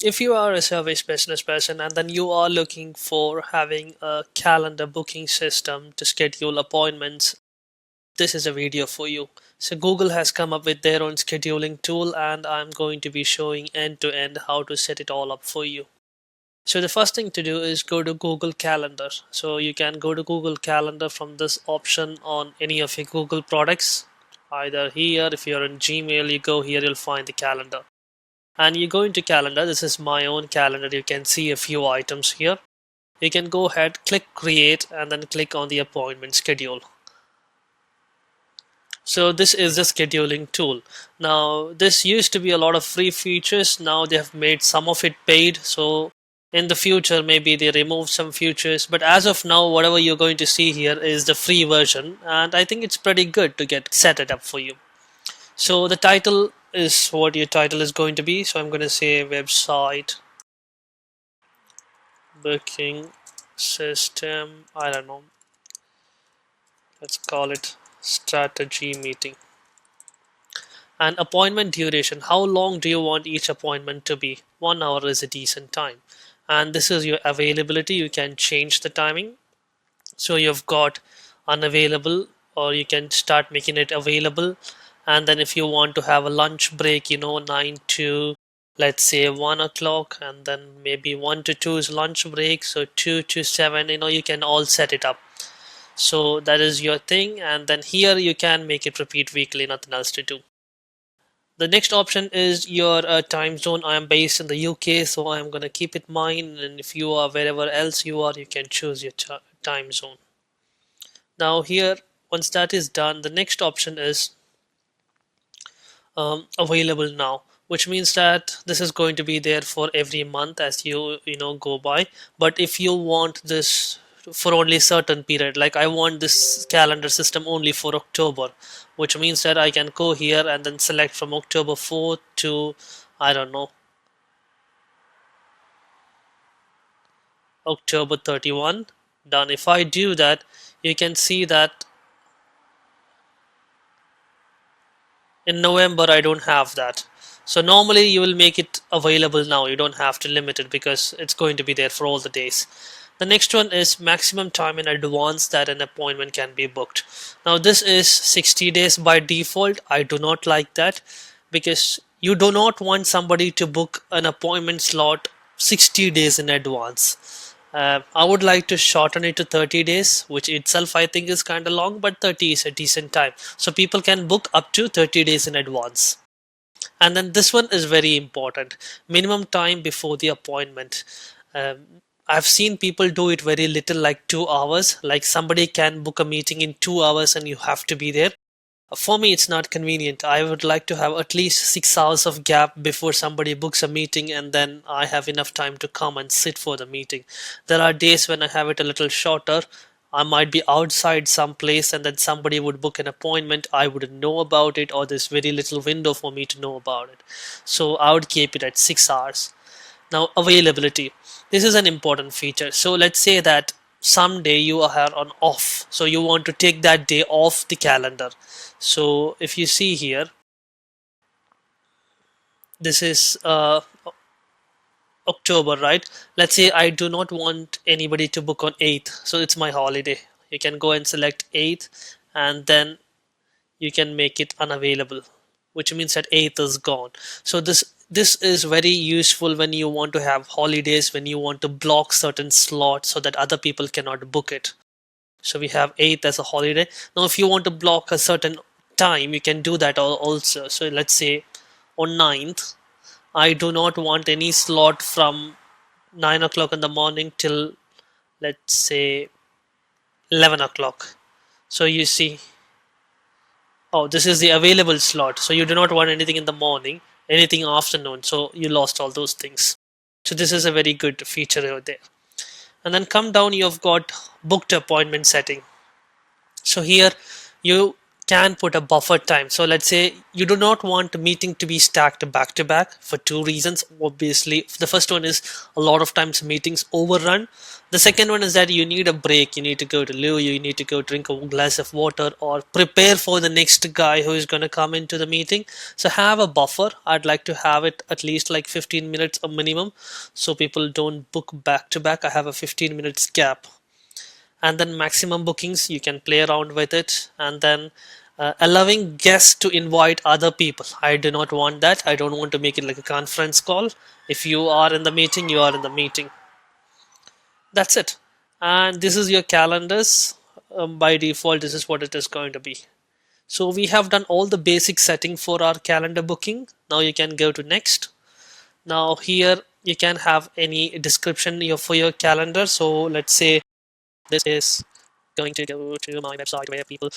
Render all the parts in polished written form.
If you are a service business person and then you are looking for having a calendar booking system to schedule appointments, this is a video for you. So Google has come up with their own scheduling tool and I'm going to be showing end to end how to set it all up for you. So the first thing to do is go to Google Calendar. So you can go to Google Calendar from this option on any of your Google products. Either here, if you're in Gmail, you go here, you'll find the calendar. And you go into calendar. This is my own calendar. You can see a few items here. You can go ahead, click create, and then click on the appointment schedule. So this is the scheduling tool. Now this used to be a lot of free features. Now they have made some of it paid. So in the future maybe they remove some features, but as of now whatever you're going to see here is the free version, and I think it's pretty good to get set it up for you. So the title is what your title is going to be. So I'm going to say website booking system, I don't know, let's call it strategy meeting. And appointment duration, how long do you want each appointment to be? 1 hour is a decent time. And this is your availability. You can change the timing. So you've got unavailable, or you can start making it available. And then if you want to have a lunch break, 9 to, let's say, 1 o'clock, and then maybe 1 to 2 is lunch break, so 2 to 7, you can all set it up. So that is your thing, and then here you can make it repeat weekly, nothing else to do. The next option is your time zone. I am based in the UK, so I am going to keep it mine, and if you are wherever else you are, you can choose your time zone. Now here, once that is done, the next option is available now, which means that this is going to be there for every month as you go by. But if you want this for only certain period, like I want this calendar system only for October, which means that I can go here and then select from October 4th to, I don't know, October 31. Done. If I do that, you can see that in November I don't have that. So normally you will make it available now. You don't have to limit it because it's going to be there for all the days. The next one is maximum time in advance that an appointment can be booked. Now this is 60 days by default. I do not like that because you do not want somebody to book an appointment slot 60 days in advance. I would like to shorten it to 30 days, which itself I think is kind of long, but 30 is a decent time. So people can book up to 30 days in advance. And then this one is very important, minimum time before the appointment. I've seen people do it very little, like 2 hours, like somebody can book a meeting in 2 hours and you have to be there. For me it's not convenient. I would like to have at least 6 hours of gap before somebody books a meeting, and then I have enough time to come and sit for the meeting. There are days when I have it a little shorter. I might be outside some place and then somebody would book an appointment. I wouldn't know about it, or there's very little window for me to know about it. So I would keep it at 6 hours. Now, availability. This is an important feature. So let's say that someday you are on off. So you want to take that day off the calendar. So if you see here, this is October, right? Let's say I do not want anybody to book on 8th. So it's my holiday. You can go and select 8th, and then you can make it unavailable, which means that 8th is gone. So this is very useful when you want to have holidays, when you want to block certain slots so that other people cannot book it. So we have 8th as a holiday. Now if you want to block a certain time, you can do that also. So let's say on 9th, I do not want any slot from 9 o'clock in the morning till, let's say, 11 o'clock. So you see, oh, this is the available slot. So you do not want anything in the morning, anything afternoon. So you lost all those things. So this is a very good feature over there. And then come down, you've got booked appointment setting. So here you can put a buffer time. So let's say you do not want a meeting to be stacked back to back for two reasons. Obviously, the first one is a lot of times meetings overrun. The second one is that you need a break. You need to go to loo, you need to go drink a glass of water or prepare for the next guy who is going to come into the meeting. So have a buffer. I'd like to have it at least like 15 minutes a minimum so people don't book back to back. I have a 15 minutes gap, and then maximum bookings, you can play around with it. And then allowing guests to invite other people. I do not want that. I don't want to make it like a conference call. If you are in the meeting, you are in the meeting. That's it. And this is your calendars. By default, this is what it is going to be. So we have done all the basic setting for our calendar booking. Now you can go to next. Now here you can have any description for your calendar. So let's say this is going to go to my website where people,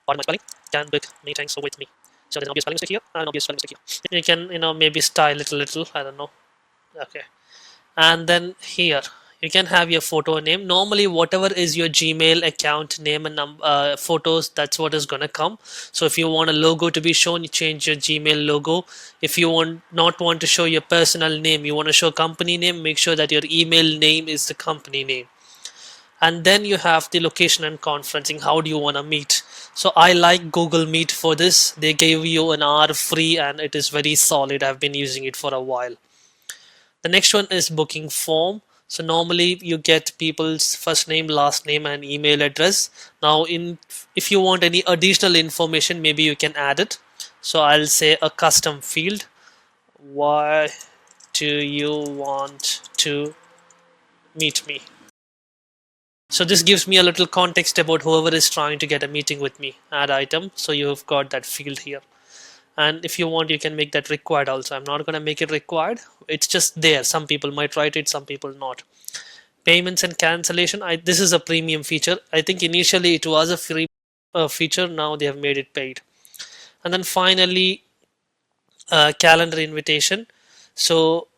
pardon my spelling, can book meetings with me. So there's an obvious spelling mistake here and an obvious spelling mistake here. You can, maybe style it a little, I don't know. Okay. And then here you can have your photo name. Normally whatever is your Gmail account name and photos, that's what is gonna come. So if you want a logo to be shown, you change your Gmail logo. If you not want to show your personal name, you want to show company name, make sure that your email name is the company name. And then you have the location and conferencing. How do you want to meet? So I like Google Meet for this. They gave you an hour free and it is very solid. I've been using it for a while. The next one is booking form. So normally you get people's first name, last name and email address. Now if you want any additional information, maybe you can add it. So I'll say a custom field. Why do you want to meet me? So this gives me a little context about whoever is trying to get a meeting with me. Add item. So you've got that field here. And if you want, you can make that required also. I'm not going to make it required. It's just there. Some people might write it, some people not. Payments and cancellation. This is a premium feature. I think initially it was a free feature. Now they have made it paid. And then finally, calendar invitation. So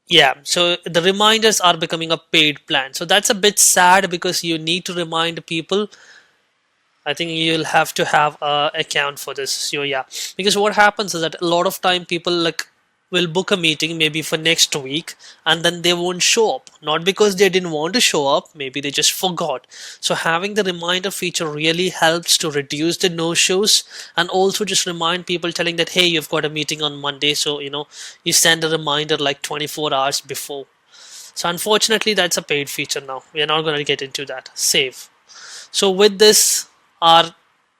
yeah, so the reminders are becoming a paid plan. So that's a bit sad because you need to remind people. I think you'll have to have a account for this. So yeah, because what happens is that a lot of time people will book a meeting maybe for next week and then they won't show up. Not because they didn't want to show up, maybe they just forgot. So having the reminder feature really helps to reduce the no-shows and also just remind people, telling that, hey, you've got a meeting on Monday. So, you send a reminder like 24 hours before. So unfortunately, that's a paid feature now. We are not going to get into that. Save. So with this, our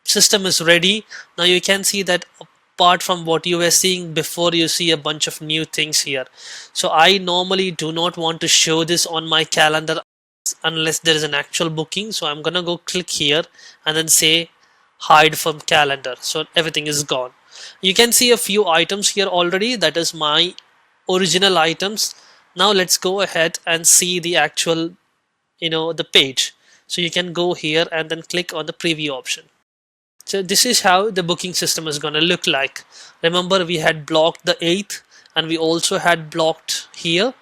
system is ready. Now you can see that apart from what you were seeing before, you see a bunch of new things here. So I normally do not want to show this on my calendar unless there is an actual booking. So I'm gonna go click here and then say hide from calendar. So everything is gone. You can see a few items here already. That is my original items. Now let's go ahead and see the actual, the page. So you can go here and then click on the preview option. So this is how the booking system is going to look like. Remember, we had blocked the 8th and we also had blocked here.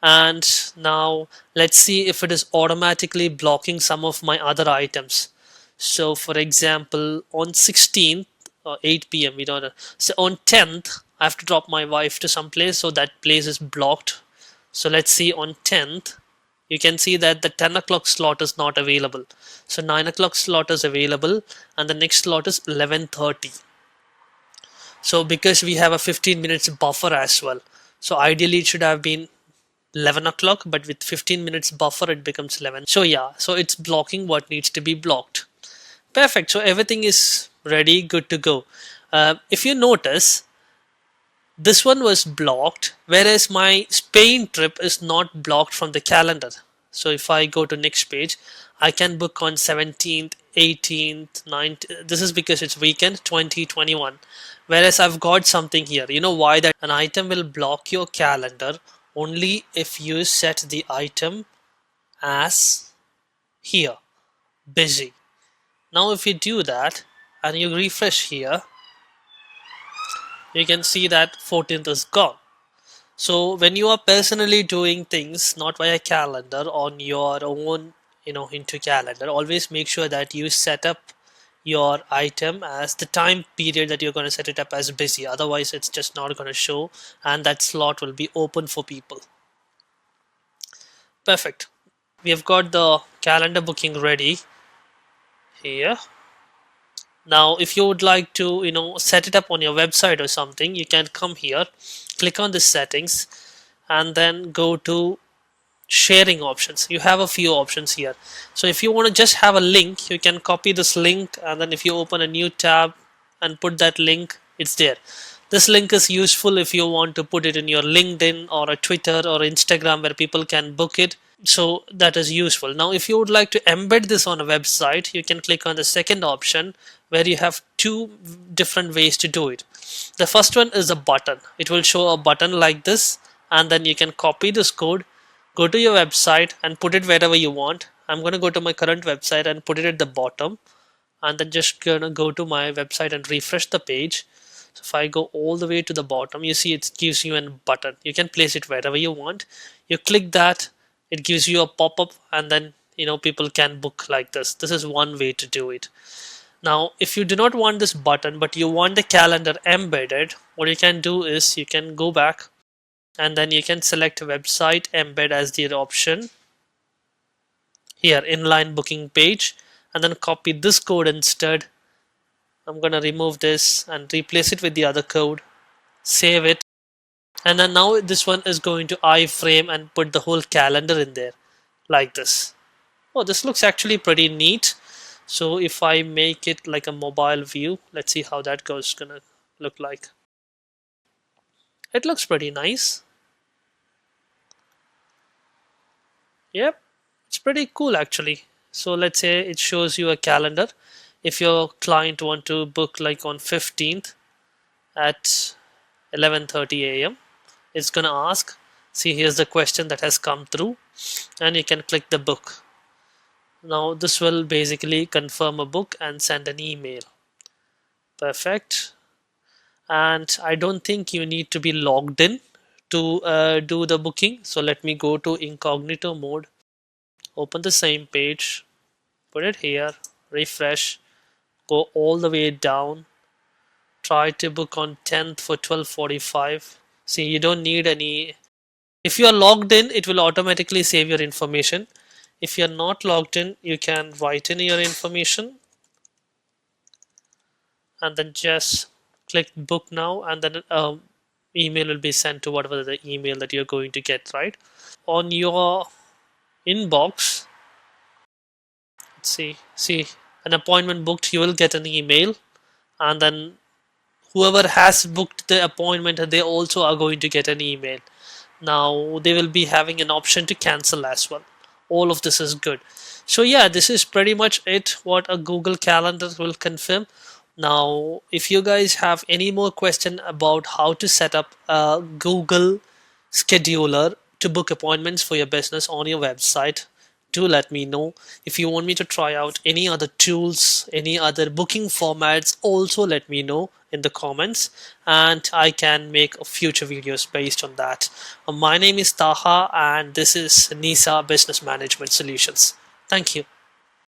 And now let's see if it is automatically blocking some of my other items. So for example, on 16th or 8 p.m. we don't know. So on 10th, I have to drop my wife to some place, so that place is blocked. So let's see on 10th. You can see that the 10 o'clock slot is not available. So 9 o'clock slot is available and the next slot is 11:30. So because we have a 15 minutes buffer as well. So ideally it should have been 11 o'clock, but with 15 minutes buffer it becomes 11. So yeah, so it's blocking what needs to be blocked. Perfect. So everything is ready, good to go. If you notice, this one was blocked, whereas my Spain trip is not blocked from the calendar. So if I go to next page, I can book on 17th, 18th, 19th. This is because it's weekend 2021. Whereas I've got something here. You know why that? An item will block your calendar only if you set the item as here, busy. Now if you do that and you refresh here, you can see that 14th is gone. So when you are personally doing things not via calendar on your own, into calendar. Always make sure that you set up your item as the time period that you're going to set it up as busy, otherwise it's just not going to show, and that slot will be open for people. Perfect. We have got the calendar booking ready here. Now if you would like to set it up on your website or something, you can come here, click on the settings, and then go to sharing options. You have a few options here. So if you want to just have a link, you can copy this link, and then if you open a new tab and put that link, it's there. This link is useful if you want to put it in your LinkedIn or a Twitter or Instagram where people can book it. So that is useful. Now if you would like to embed this on a website, you can click on the second option, where you have two different ways to do it. The first one is a button. It will show a button like this, and then you can copy this code, go to your website and put it wherever you want. I'm going to go to my current website and put it at the bottom, and then just gonna go to my website and refresh the page. So if I go all the way to the bottom, you see it gives you a button. You can place it wherever you want. You click that, it gives you a pop-up, and then people can book like this. This is one way to do it. Now if you do not want this button but you want the calendar embedded, what you can do is you can go back, and then you can select website embed as the option here, inline booking page, and then copy this code instead. I'm gonna remove this and replace it with the other code, save it, and then now this one is going to iframe and put the whole calendar in there like this. Oh, this looks actually pretty neat. So if I make it like a mobile view, let's see how that goes gonna look like. It looks pretty nice. Yep, it's pretty cool actually. So let's say it shows you a calendar. If your client want to book like on 15th at 11:30 a.m., it's gonna ask, see here's the question that has come through, and you can click the book. Now this will basically confirm a book and send an email. Perfect. And I don't think you need to be logged in to do the booking. So let me go to incognito mode, open the same page, put it here, refresh, go all the way down, try to book on 10th for 12:45. See, you don't need any. If you are logged in, it will automatically save your information. If you're not logged in, you can write in your information and then just click book now, and then email will be sent to whatever the email that you're going to get, right? On your inbox, let's see an appointment booked, you will get an email, and then whoever has booked the appointment, they also are going to get an email. Now they will be having an option to cancel as well. All of this is good. So yeah, this is pretty much it what a Google Calendar will confirm. Now if you guys have any more question about how to set up a Google scheduler to book appointments for your business on your website, do let me know. If you want me to try out any other tools, any other booking formats, also let me know in the comments, and I can make future videos based on that. My name is Taha, and this is Nisa Business Management Solutions. Thank you.